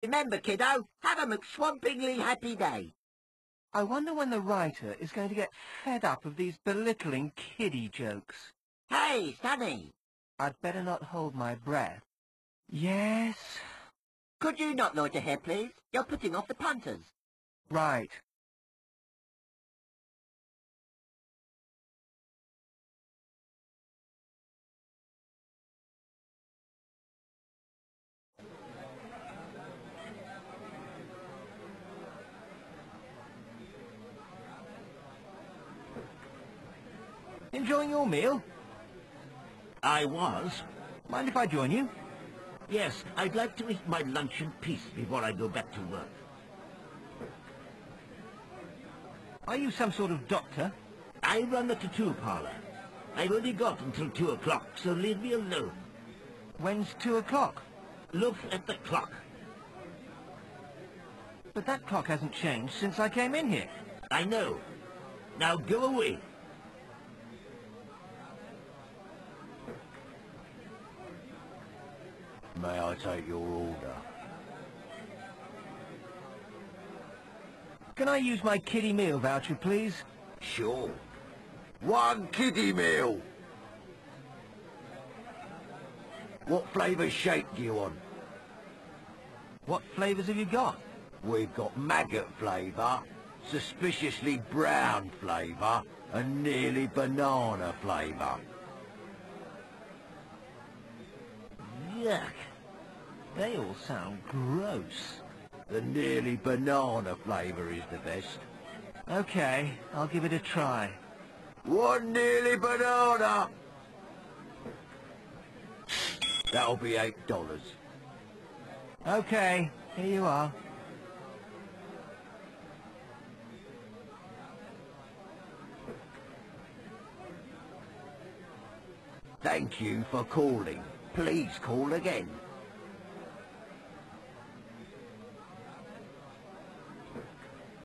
Remember, kiddo, have a McSwampingly happy day. I wonder when the writer is going to get fed up of these belittling kiddie jokes. Hey, Sonny. I'd better not hold my breath. Yes? Could you not loiter here, please? You're putting off the punters. Right. Enjoying your meal? I was. Mind if I join you? Yes, I'd like to eat my lunch in peace before I go back to work. Are you some sort of doctor? I run the tattoo parlor. I've only got until 2 o'clock, so leave me alone. When's 2 o'clock? Look at the clock. But that clock hasn't changed since I came in here. I know. Now go away. May I take your order? Can I use my kiddie meal voucher, please? Sure. 1 kiddie meal. What flavour shake do you want? What flavours have you got? We've got maggot flavour, suspiciously brown flavour, and nearly banana flavour. Yuck. They all sound gross. The nearly banana flavour is the best. Okay, I'll give it a try. 1 nearly banana. That'll be $8. Okay, here you are. Thank you for calling. Please call again.